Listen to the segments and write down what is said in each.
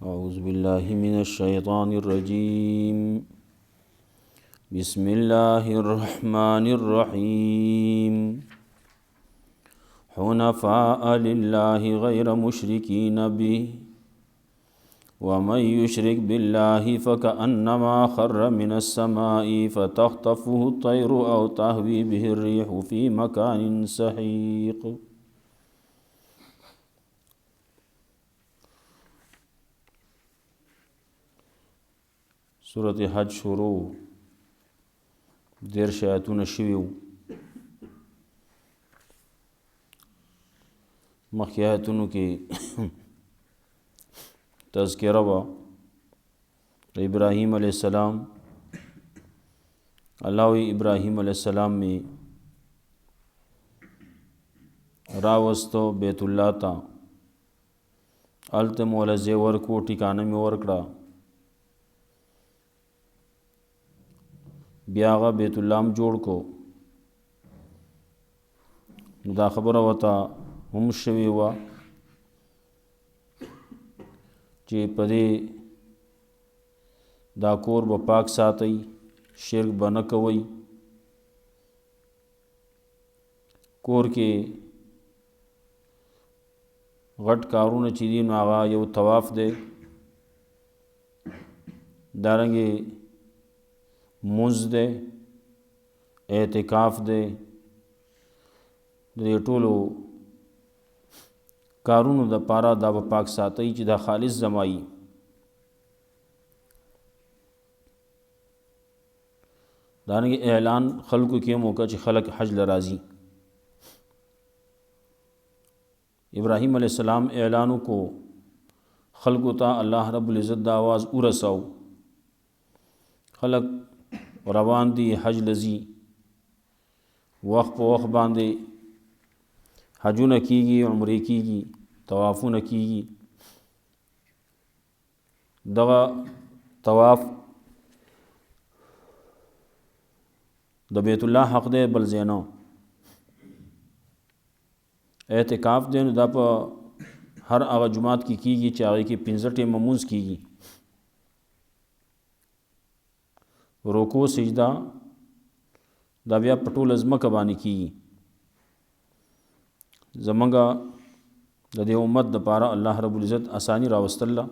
أعوذ بالله من الشيطان الرجيم. بسم الله الرحمن الرحيم. حنفاء لله غير مشركين به ومن يشرك بالله فكأنما خر من السماء فتخطفه الطير أو تهوي به الريح في مكان سحيق. سورة حج شروع 13 آیاتونه شوي وو. مخکې آیاتونو کې تذکره وه د ابراهیم علیه السلام. الله وی ابراهیم علیه السلام می راوستو بیت الله ته، هلته موله ځای ورکو، ټکانه مې ورکړه. بیا هغه بیت الله هم جوړ کو. دا خبره ورته هم شوې وه چې په دې دا کور به پاک ساتئ، شرک به نه کوئ. کور کې غټ کارونه چې دي نو هغه یو طواف دی، دارنګې مونځ دی، اعتکاف دی. د دې ټولو کارونو دپاره دا به پاک ساتئ چې دا خالص زمایي. دارنګې اعلان خلکو کې هم وکړه چې خلک حج له راځي. ابراهیم علیه السلام اعلان وکړو خلکو ته، الله رب العزت دا آواز ورساو. خلک روان دي حج لذي، وخت په وخت باندې حجونه کیږي، عمرې کیږي، طوافونه کیږي. دغه طواف د بیت الله حق دی، بل ځای نه. اعتکاف دی نو دا په هر هغه جماعت کې کیږي چې هغې کې 15 ټیمه مونځ کیږي. رکوع سجده دا بیا په ټوله ځمکه باندې کیږي. زمونږ د دې امت دپاره الله رب العزت اسانی راوستله.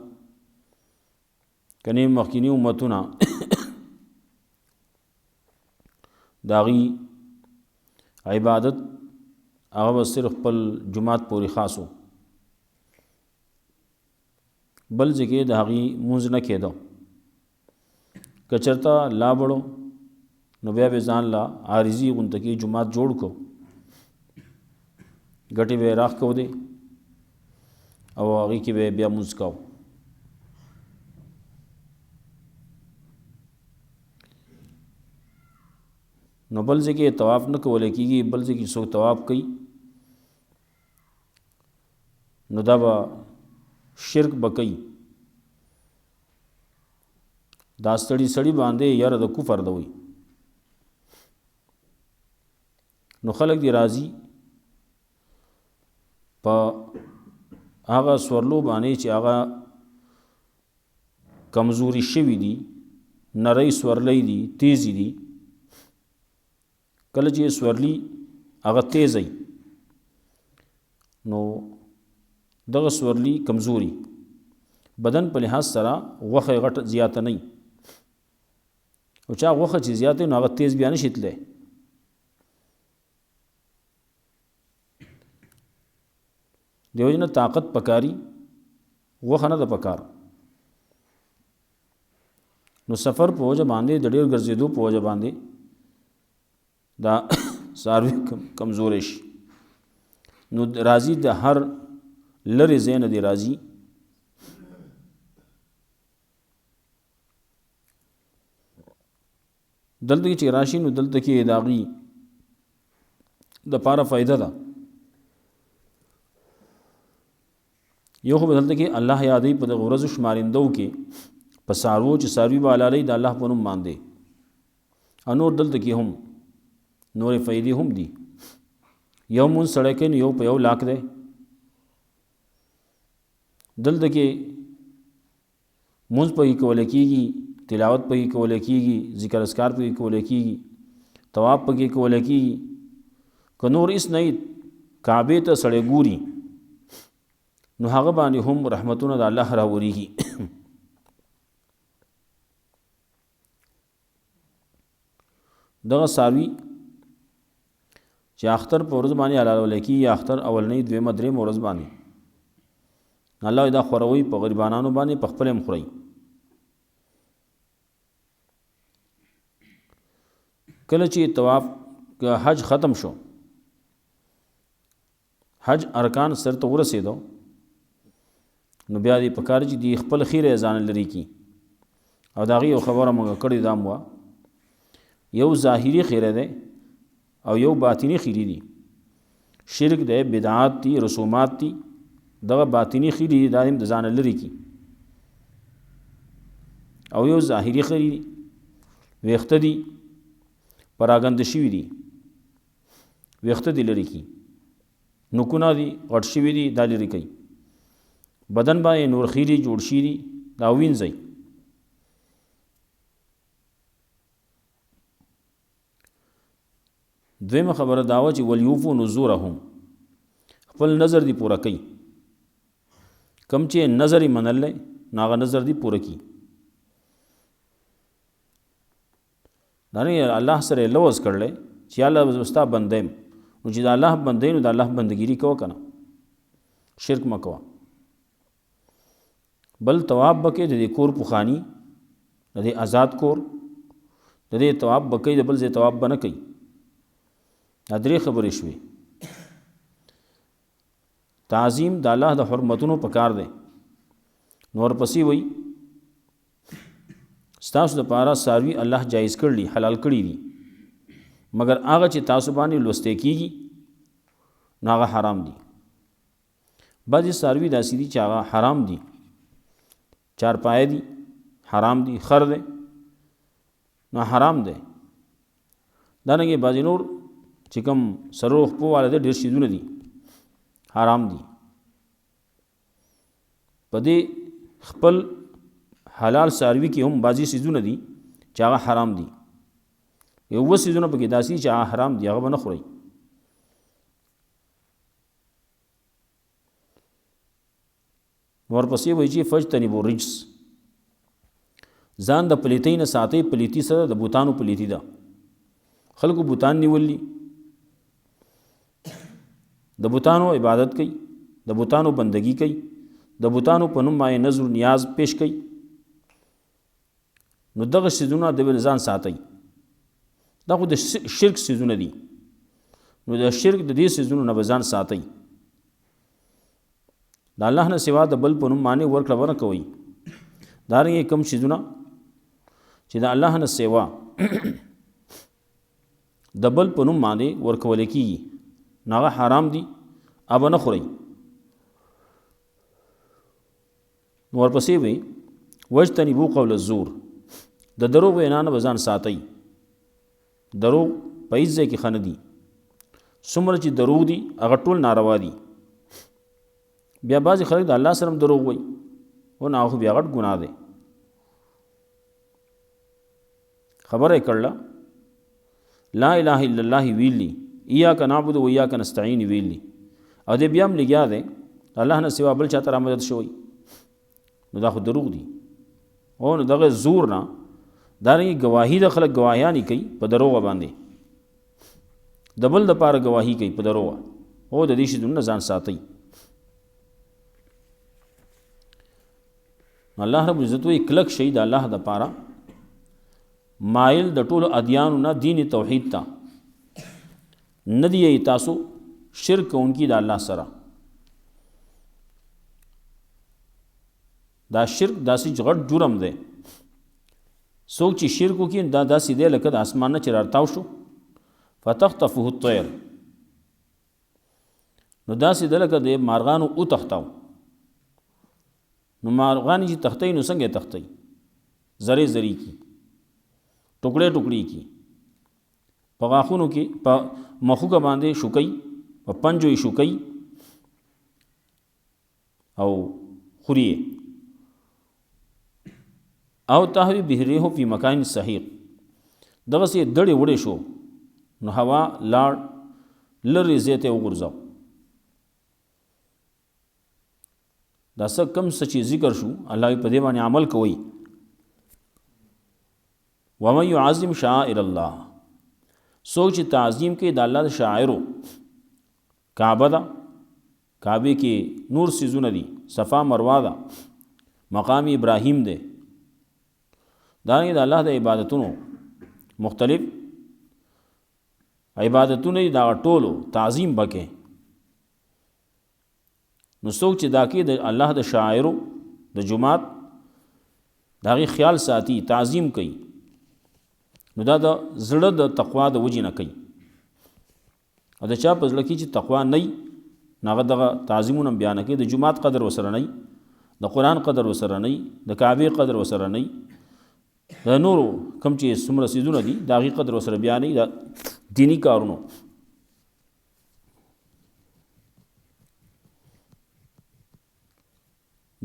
کنې مخکینی امتونه د هغې عبادت هغه به صرف خپل جماعت پورې خاص و، بل ځای کې د هغې مونځ نه کېده. که چېرته لاړو نو بیا به ځان له عارضي غونته کې جماعت جوړ کو، ګټې به یې راښکو دی او هغې کې به یې بیا مونځ کو. نو بل ځای کې طواف نه کولی کېږي، بل ځای کې څوک طواف کوي نو دا به شرک به کوي. دا سړی باندې یاره د کفر ده وي. نو خلک دی راځي په هغه سورلو باندې چې هغه کمزوري شوي دي، نری سورلی دي، تیزی دي. کله چې سورلی هغه تیزی نو دغه سورلی کمزوري بدن په لحاظ سره غوښه غټ زیاته نه وي، او چا غوښه چې زیاته نو هغه تیز بیا نشي تللی. دیو جن طاقت پکاري، غوښه نه ده پکار. نو سفر په وجه باندې د ډېر ګرځېدو په وجه باندې دا څاروي کمزوری شي. نو راځي د هر لرې ځای نه دی راځي. دلته کې چې راشي نو دلته کې د هغې دپاره فایده ده. یو خو به دلته کې الله یادوي په دغه ورځو شمارندو کې په څاروو چې څاروي به حلالوي د الله په نوم باندې. او نور دلته کې هم نورې فایدې هم دي. یو مونځ سړی کوي نو یو په 1 لاک دی. دلته کې مونځ پکې کولی کېږي، تلاوت پکې کولی کېږي، ذکر اذکار پکې کولی کېږي، طواف پکې کولی کېږي. که نور هېڅ نه وي، کعبې ته سړی ګوري نو هغه باندې هم رحمتونه د الله راورېږي. دغه څاروي چې اختر په ورځ باندې حلالولی کېږي، اختر اولنۍ دویمه درېیمه ورځ باندې، الله دا خوروئ په غریبانانو باندې، په خپل هم خورئ. کله چې طواف حج ختم شو، حج ارکان سر ته ورسېدو، نو بیا دې پکار چې دی خپل خیره ځان لري کی. او د هغې یو خبره موږ کړې دا وه، یو ظاهري خیره دی او یو باطني خیري دي. شرک دی، بدعات دي، رسومات دي. دغه باطني خیري دا هم د ځان لري کی، او یو ظاهري خیري دي، ویښته دي پراګنده شوي دي، ویښته دي لري کی، نوکونه دي غټ شوي دي، دا لري کوي. بدن باندې نور خیري جوړ شي دي، دا وینځئ. دویمه خبره دا وه چې ولیوفو نذورهم، خپل نظر دی پوره کوي. کم چې نظر یې منلی نو هغه نظر دی پوره کړي. دا نه الله سره یې لوز کړلی چې الله ستا بنده یم، نو چې د الله بنده نو د الله بندګیري کوه که نه، شرک مه کوه. بل طواف به کوې د دې کور پوخاني، د دې آزاد کور، د دې طواف به کوي، د بل ځای طواف به نه کوي. دا درې خبرې شوې. تعظیم د الله د حرمتونو په کار دی. نو ورپسې وایي ستاسو دپاره څاروي الله جایز کړي، حلال کړي دي، مګر هغه چې تاسو باندې لوستی کېږي نو هغه حرام دي. بعضې څاروي داسې دي چې هغه حرام دي، چارپایه دي حرام دي، خر دی نو حرام دی. دارنګې بعضې نور چې کوم سرو خپو والا دی، ډېر شیزونه دي حرام دي. په دې خپل حلال څاروي کې هم بعضې سیزونه دي چې هغه حرام دي. یو اووه سیزونه پکې داسې دي چې هغه حرام دي، هغه به نه خورئ. ورپسې وایي چې فجتنبوا الرجس، ځان د پلیتۍ نه ساتئ. پلیتي سره د بوتانو پلیتي ده. خلکو بوتان نیولي، د بوتانو عبادت کوي، د بوتانو بندگی کوي، د بوتانو په نوم باندې نظر و نیاز پیش کوي. نو دغه څیزونه د ځان ساتئ. دا خو د شرک څیزونه دي، نو د شرک د دې څیزونو نه به ځان ساتئ. د الله نه سوا د بل په نوم باندې ورکړه ونه کوئ. دارنګې کوم څیزونه چې د الله نه سوا د بل په نوم باندې ورکولی کېږي نو هغه حرام دي، هغه نه خورئ. نو ورپسې وایي واجتنبوا قول الزور، د دروغ وینا نه به ځان ساتئ. دروغ په هېڅ ځای کې ښه نه دي. څومره چې دروغ دي هغه ټول ناروا دي. بیا بعضې خلک د الله سره هم دروغ وایي، او نه هغه بیا غټ ګناه دی. خبره یې کړله لا اله الا الله ویلی، ایاک نعبد و ایاک نستعین ویلی، او دې بیا هم لګیا دی الله نه سوا بل چاته را مدد شوی. نو دا خو دروغ دي. او نو دغه زور نه دارنګې ګواهي د خلک ګواهیانې کوي په دروغه باندې، د بل دپاره ګواهي کوي په دروغه. او د دې شیزونو نه ځان ساتئ. الله رب العزت وایي کلک شئ د الله دپاره، مایل د ټولو ادیانو نه دین توحید ته، نه دی تاسو شرک کوونکي د الله سره. دا شرک داسې غټ جرم دی. څوک چې شرک وکړي دا داسې دی لکه د اسمان نه چې راتاو شو فتخطفه الطیر، نو داسې دی لکه د مارغانو وتښتاو. نو مارغان چې تښتئ نو څنګه یې تښتئ؟ زرې زرې کی، ټوکړې ټوکړې کی، په غاښونو کې په مخوکه باندې شوکئ، په پنجو یې شوکئ او خوري. او تهوی به الريح فی مکان سحیق دغسې دړې وړې شو نو هوا لاړ لرې ځای ته وغورځاو. دا څه کم څه چې ذکر شو الله په دې باندې عمل کوي. ومن يعظم شعائر الله څوک چې تعظیم کوي د الله د شاعرو. کعبه ده، کعبه کې نور څیزونه دي، صفا مروه ده، مقام ابراهیم دی، دارنګه د الله د عبادتونو مختلف عبادتونه دا ټولو تعظیم بکې. نو څوک چې دا کې د الله د شاعرو د جماعت د هغې خیال ساتي، تعظیم کوي، نو دا د زړه د تقوا د وجې نه کوي. او د چا په زړه کې چې تقوا نه وي نو هغه دغه تعظیمونه بیا نه کوي. د جماعت قدر ورسره نه وي، د قرآن قدر ورسره نه وي، د کعبې قدر ورسره نه وي، د نورو کوم چې څومره څیزونه دي د هغې قدر ورسره بیا نه وي، د دیني کارونو.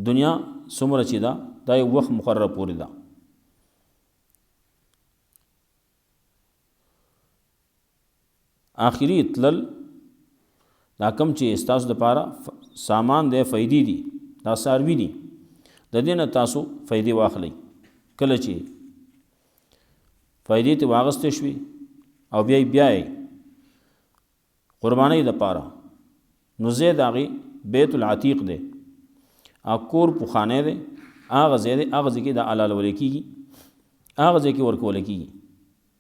دنیا څومره چې ده دا یو وخت مقرره پورې ده. آخري تلل دا کم چې ستاسو دپاره سامان دی، فیدې دي، دا څاروي دي، د دې نه تاسو فیدې واخلئ. کله چې فیدې ته واغستې شوي او بیا یې قربانۍ دپاره نو ځای د هغې بیت العتیق دی، کور پخانه دی، هغه ځای دی، هغه ځای کې دا حلالولی کېږي، هغه ځای کې ورکولی کېږي.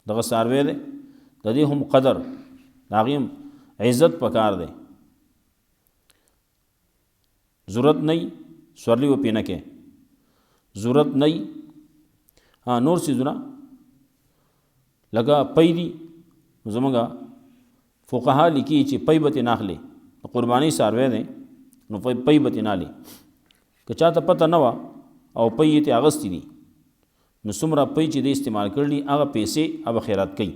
دغه څاروی دی، د دې هم قدر، د هغې هم عزت پکار دی. ضرورت نه وي سورلي وپې نه کې، ضرورت نه وي نور څیزونه لکه پی دي. زمونږ فقها لیکي چې پی به ترې نه اخلي، د قربانۍ څاروی دی نو پی به ترې نه اخلي. که چا ته پته نه وه او پی یې ترې اخیستې دي نو څومره پی چې دی استعمال کړي هغه پیسې هغه خیرات کوي.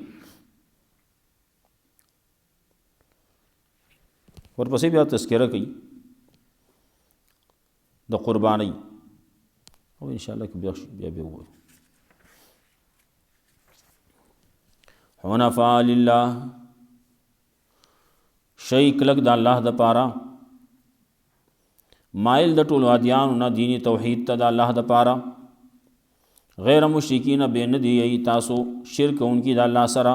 ورپسې بیا تذکره کوي د قربانۍ، او انشاءالله که بیا ووایو. حنفاء لله شی کلک د الله د پاره، مایل د ټولو ادیانو نه دینی توحید ته د الله د پاره، غیر مشرکین بے نه دی تاسو شرک اونکی د الله سره.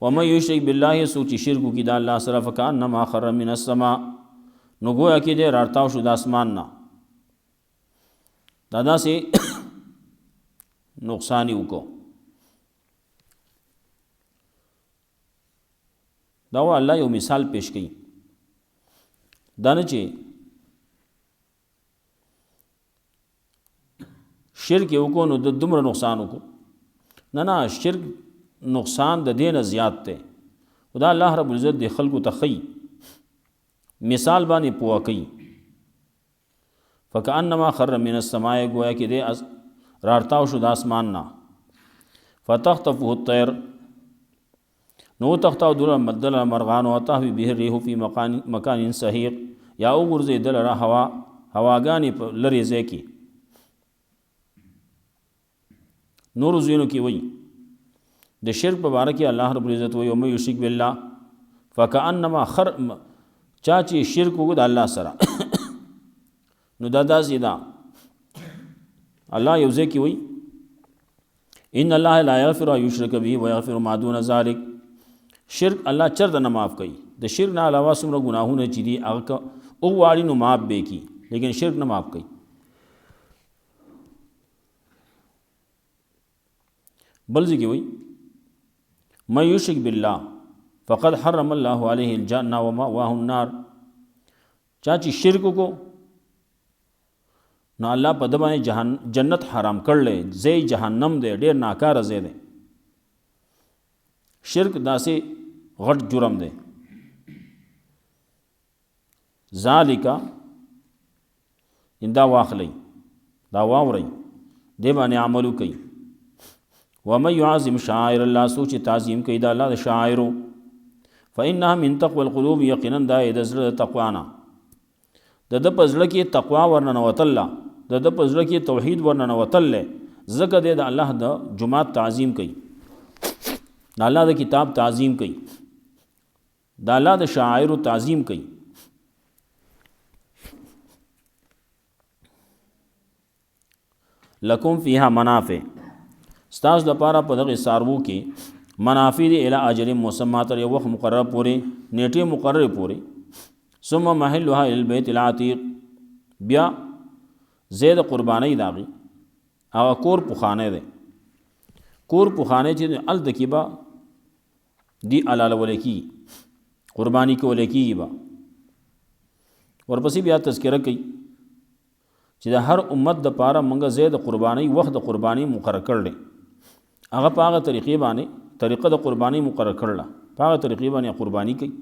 ومن یشرک بالله سوچ شرک کی د الله سره فکانما خر من السماء نو گویا کې دې راړتاو شو د اسمان نه. دا داسې نقصان یې وکړو. دا الله یو مثال پیش کړي، دا نه چې شرک یې وکړو نو د دومره نقصان وکړو، نه شرک نقصان د دې نه زیات دی. دا الله رب العزت د خلکو ته ښیي، مثال باندې پوه کوي. فکأنما خر من السماء گویا کې دی راړتاو شو د اسمان نه. فتخطفه الطیر نو تختاو دل مرغان و تهوی به الريح فی مکان سحیق یا وګرځي دل را هواګانې په لرې ځای کې. نور زینو کې وایي د شرک په باره کې الله رب العزت وایي ومن یشرک بالله فکأنما خر چا چې شرک وکړو د الله سره نو دا داسې ده. الله یو ځای کې وایي ان الله لا یغفر ان یشرک به ویغفر ما دون ذلک. شرک الله چرته نه معاف کوي، د شرک نه علاوه څومره ګناهونه چې دي هغه وغواړي نو معاف به کړي، لیکن شرک نه معاف کوي. بل ځای کې وایي من یشرک بالله فقد حرم الله علیه الجنه ومأواه النار. چا چې شرک وکړو نو الله په ده باندې جنت حرام کړلی، ځای جهنم دی، ډېر ناکاره ځای دی. شرک داسې غټ جرم دی. ذالک دا واخلی، دا واورئ، دې باندې عمل وکئ. ومن یعظم شعائر الله سوچ تعظیم کوي د الله د شاعرو فإنها من تقوى القلوب یقینا دا د زړه تقوا نه. د په زړه کې تقوا ورننوتله د په زړه کې توحید ورننوتل ځکه د الله د جمعات تعظیم کوي، د الله د کتاب تعظیم کوي، د الله د شعائر تعظیم کوي. لکم فیها منافع، ستاسو لپاره په دغه څاروو کې منافع دی الی اجل مسمى تر یو وخت مقرر پورې، نیټه مقرر پورې. ثم محلها الی البیت العتیق، بیا زید قربانی داغي هغه کور پوخانه دی، کور پوخانه چې ال دکیبا دی علال ولکی قربانی کو ولکی با. ورپسې بیا تذکرہ کوي چې د هر امت د پاره منګه زید قربانی وخت د قربانی مقرر کړل، هغه په هغه طریقې باندې طریقه د قربانی مقرر کړل، په هغه طریقې باندې قربانی کوي.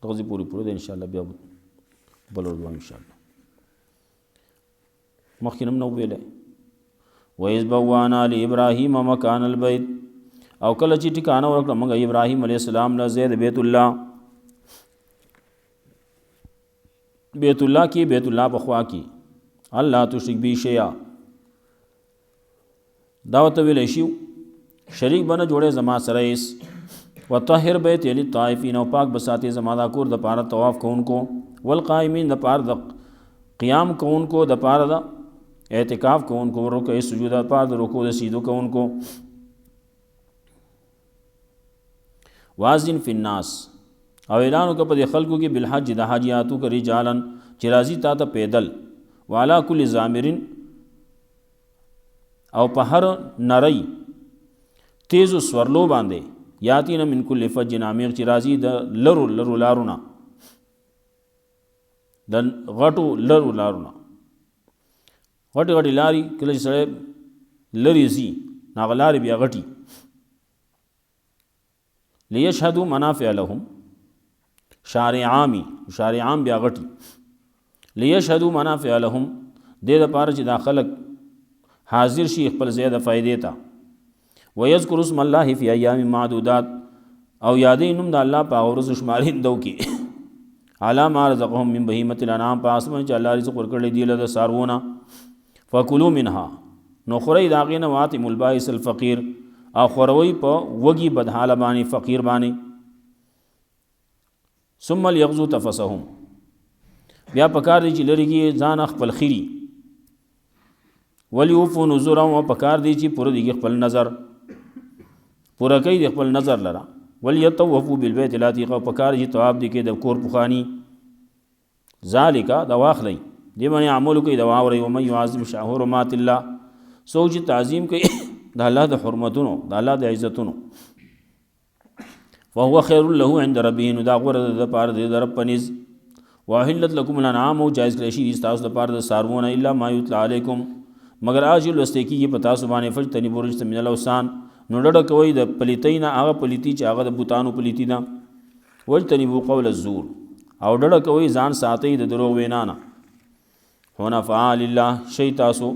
توضیح پوری ده ان شاء الله بیا بل ورځ ان شاء الله. مخکې نو ویلې وَإِذْ بَوَّأْنَا لِإِبْرَاهِيمَ مَكَانَ الْبَيْتِ، او کله چې ټکانه ورکړه موږ ابراهیم علیه السلام له زید بیت الله کې بیت الله په خوا کې الله تشرک بی شیئا، دا ورته ویلی شي شریک به نه جوړې زما سره ایس. وطهر بیت للطائفین، او پاک بساتې زما دا کور د پاره طواف کوونکو، والقائمین د پاره د قیام کوونکو، د پاره د اعتکاف کوونکو، رکوع سجود د پاره د رکوع د سجدو کوونکو. واذن فی الناس، او اعلان وکړه په دې خلکو کې بالحج د حج یاتو کې رجالن چې راځي تا ته پیدل، وعلى کل ضامرین، او په هر نری تیزو سورلو باندې یاتین من کل فج عمیق چې راځي د لرو لارونه، د غټو لرو لارونه. غټي غټي لاري کله چې سړی لري ځي هغه لارې بیا غټي. لیشهدوا منافع لهم، شارع عام بیا غټي. لیشهدوا منافع لهم، دې دپاره چې دا خلک حاضر شي خپل ځای د فایدې ته. ویذکروا اسم الله فی ایام معدودات، او یادې نوم د الله په هغه ورځو شمارندو کې علی ما رزقهم من بهیمة الانعام، په اسمان چې الله رزق ورکړی دی له د څاروونه. فکلوا منها، نو خورئ د هغې نه. واتموا البائس الفقیر، او خوروئ په وږي بدحاله باندې فقیر باندې. ثم لیغزو تفسهم، بیا پکار دی چې لرې کې ځان خپل خیري. ولیوفو نذورهم، او پکار دی چې پوره دی خپل نظر، پوره کوي د خپل نظر لره. ولیطوفوا بالبیت العتیق، او پکار دی طواف دی کې د کور پخوانی. ذالک، دا واخلی دی باندې عمل کوي د واوري. ومن يعظم شعائر الله، سوچ تعظیم کوي د الله د حرمتونو، د الله د عزتونو. فهو خیر له عند ربه، نو دا غوره د پاره د رب پنيز. واحلت لكم الانعام، او جایز کړی شي تاسو د پاره د سارونه، الا ما یتلى علیکم، مگر اجل واستکی کې پتا سو باندې فجتنی برجت من الاوسان، نو ډډه کوي د پلیتین هغه پلیتی چې هغه د بوتانو پلیتی ده. وجتنبوا قول الزور، او ډډه کوي ځان ساتي د دروغ وینا نه. حنفاء لله، شی تاسو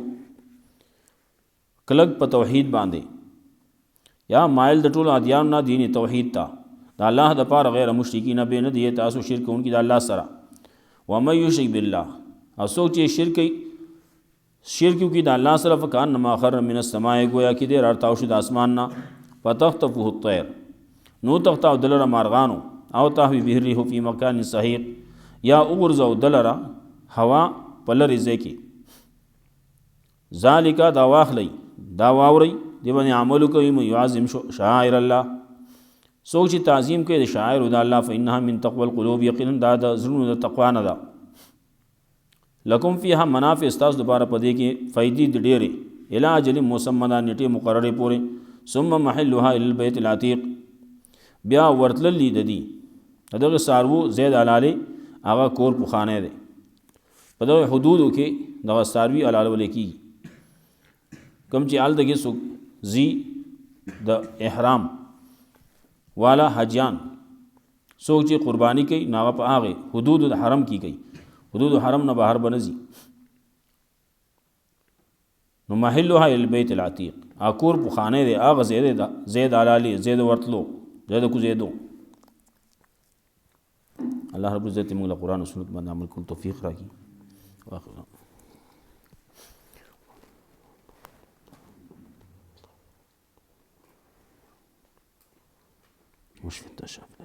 کلک په توحید باندې، یا مایل د ټولو ادیان نه دین توحید ته، د الله د پاره غیر مشرکین به نه دی تاسو شرک کوونکی د الله سره. ومن یشرک بالله، او څوک چې شرک کی د الله سره، فکانما خر من السماء، گویا کې دې راټاو شو د اسمان نه. فتخطفه الطير، نو تختاو دلره مارغانو، او تهوی به الريح فی مکان صحیح، یا وګرځاو دلره هوا په لرې ځای کې. ذالک، دا واخلی دا واوري دی باندې عمل کوي. یعظم شعائر الله، څوک چې تعظیم کوي د شعائر د الله، فإنها من تقوى القلوب، یقینا دا د زړونو د تقوا نه ده. لکم فیها منافع، استاس دوباره پدې کې فائدې د ډېرې، الی اجل مسمى، نیټه مقرره پورې. ثم محلها الی البیت العتیق، بیا ورتللی د دې دغه سارو زید علاله هغه کور پخانه دی. په دغه حدودو کې دغه ساروی علاله ولیکي کم چې آل دغه سو زی د احرام والا حجیان څوک چې قربانی کوي ناغه په هغه حدود د حرم کې کوي، حدود حرم نه بهر بنزي. نو محلها البیت العتیق، اکور پخانه دی هغه زید علالی، زید ورتلو، زید کو زیدو. الله رب العزت موږ له قرآن او سنت باندې عمل کول توفیق راکړي. واخر مش في التشافي.